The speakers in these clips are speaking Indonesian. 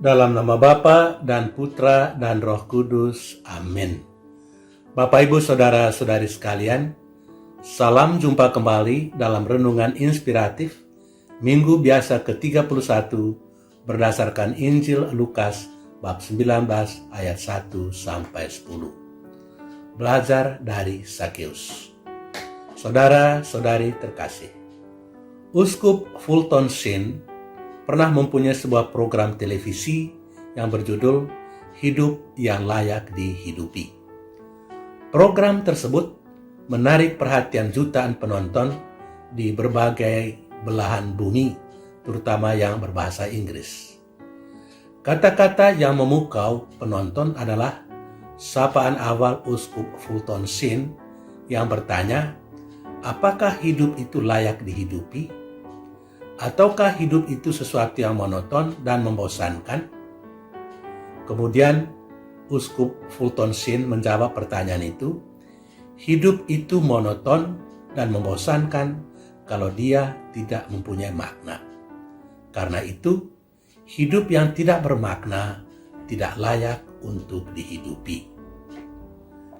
Dalam nama Bapa dan Putra dan Roh Kudus. Amin. Bapak, Ibu, Saudara-saudari sekalian, salam jumpa kembali dalam Renungan Inspiratif Minggu Biasa ke-31 berdasarkan Injil Lukas bab 19 ayat 1-10. Belajar dari Sakeus. Saudara-saudari terkasih, Uskup Fulton Sheen pernah mempunyai sebuah program televisi yang berjudul Hidup yang Layak Dihidupi. Program tersebut menarik perhatian jutaan penonton di berbagai belahan bumi, terutama yang berbahasa Inggris. Kata-kata yang memukau penonton adalah sapaan awal Uskup Fulton Sheen yang bertanya, apakah hidup itu layak dihidupi? Ataukah hidup itu sesuatu yang monoton dan membosankan? Kemudian Uskup Fulton Sheen menjawab pertanyaan itu, hidup itu monoton dan membosankan kalau dia tidak mempunyai makna. Karena itu, hidup yang tidak bermakna tidak layak untuk dihidupi.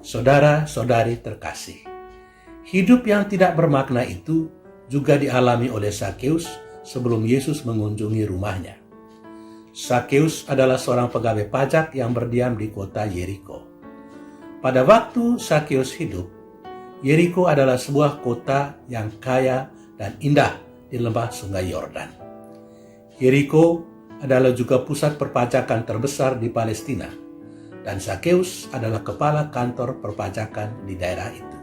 Saudara-saudari terkasih, hidup yang tidak bermakna itu juga dialami oleh Sakeus sebelum Yesus mengunjungi rumahnya. Sakeus adalah seorang pegawai pajak yang berdiam di kota Yeriko. Pada waktu Sakeus hidup, Yeriko adalah sebuah kota yang kaya dan indah di lembah Sungai Yordan. Yeriko adalah juga pusat perpajakan terbesar di Palestina, dan Sakeus adalah kepala kantor perpajakan di daerah itu.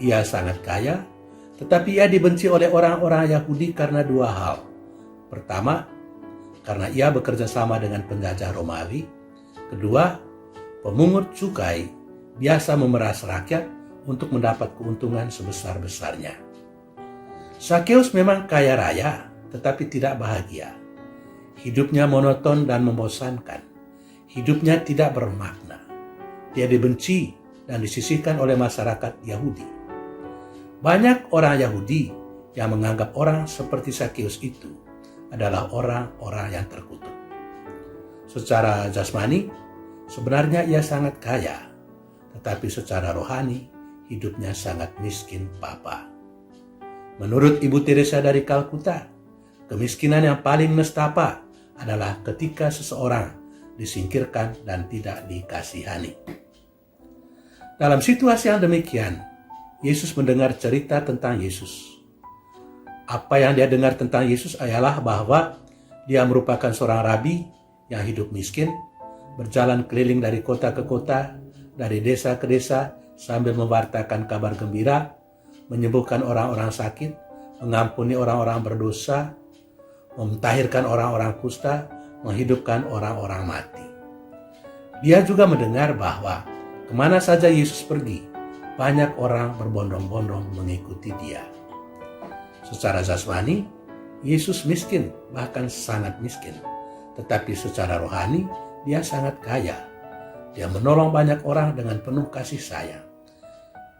Ia sangat kaya, tetapi ia dibenci oleh orang-orang Yahudi karena dua hal. Pertama, karena ia bekerja sama dengan penjajah Romawi. Kedua, pemungut cukai biasa memeras rakyat untuk mendapat keuntungan sebesar-besarnya. Sakeus memang kaya raya, tetapi tidak bahagia. Hidupnya monoton dan membosankan. Hidupnya tidak bermakna. Dia dibenci dan disisihkan oleh masyarakat Yahudi. Banyak orang Yahudi yang menganggap orang seperti Sakeus itu adalah orang-orang yang terkutuk. Secara jasmani, sebenarnya ia sangat kaya, tetapi secara rohani, hidupnya sangat miskin papa. Menurut Ibu Teresa dari Kalkuta, kemiskinan yang paling nestapa adalah ketika seseorang disingkirkan dan tidak dikasihani. Dalam situasi yang demikian, Yesus mendengar cerita tentang Yesus. Apa yang dia dengar tentang Yesus ialah bahwa dia merupakan seorang rabi yang hidup miskin, berjalan keliling dari kota ke kota, dari desa ke desa, sambil mewartakan kabar gembira, menyembuhkan orang-orang sakit, mengampuni orang-orang berdosa, memtahirkan orang-orang kusta, menghidupkan orang-orang mati. Dia juga mendengar bahwa kemana saja Yesus pergi, banyak orang berbondong-bondong mengikuti dia. Secara jasmani, Yesus miskin, bahkan sangat miskin. Tetapi secara rohani, dia sangat kaya. Dia menolong banyak orang dengan penuh kasih sayang.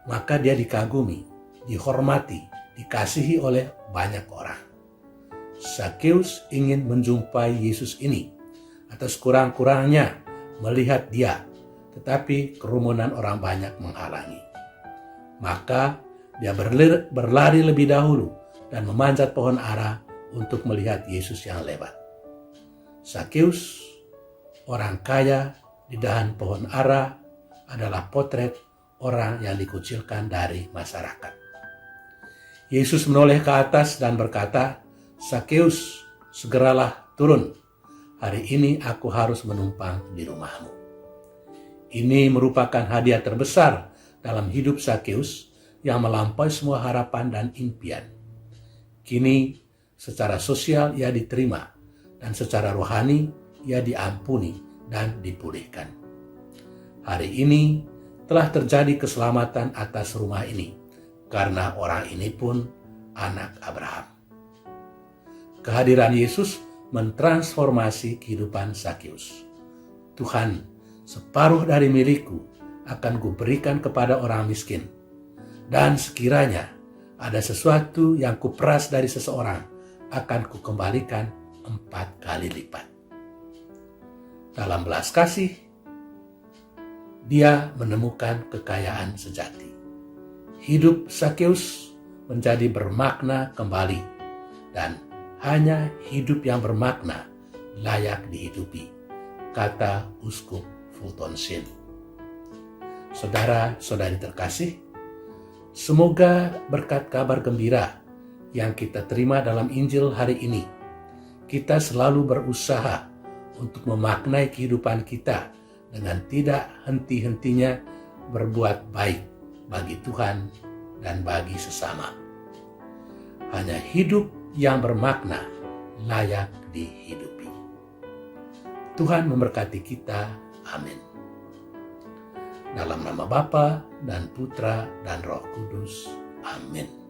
Maka dia dikagumi, dihormati, dikasihi oleh banyak orang. Sakeus ingin menjumpai Yesus ini, atau sekurang-kurangnya melihat dia, tetapi kerumunan orang banyak menghalangi. Maka dia berlari lebih dahulu dan memanjat pohon ara untuk melihat Yesus yang lewat. Sakeus, orang kaya di dahan pohon ara, adalah potret orang yang dikucilkan dari masyarakat. Yesus menoleh ke atas dan berkata, Sakeus, segeralah turun. Hari ini aku harus menumpang di rumahmu. Ini merupakan hadiah terbesar dalam hidup Sakeus yang melampaui semua harapan dan impian. Kini secara sosial ia diterima dan secara rohani ia diampuni dan dipulihkan. Hari ini telah terjadi keselamatan atas rumah ini karena orang ini pun anak Abraham. Kehadiran Yesus mentransformasi kehidupan Sakeus. Tuhan, separuh dari milikku akan kuberikan kepada orang miskin. Dan sekiranya ada sesuatu yang kuperas dari seseorang, akan kukembalikan 4 kali lipat. dalam belas kasih, dia menemukan kekayaan sejati. Hidup Sakeus menjadi bermakna kembali, dan hanya hidup yang bermakna layak dihidupi, kata Uskup Fulton Sheen. Saudara-saudari terkasih, semoga berkat kabar gembira yang kita terima dalam Injil hari ini, kita selalu berusaha untuk memaknai kehidupan kita dengan tidak henti-hentinya berbuat baik bagi Tuhan dan bagi sesama. Hanya hidup yang bermakna layak dihidupi. Tuhan memberkati kita. Amin. Dalam nama Bapa dan Putra dan Roh Kudus. Amin.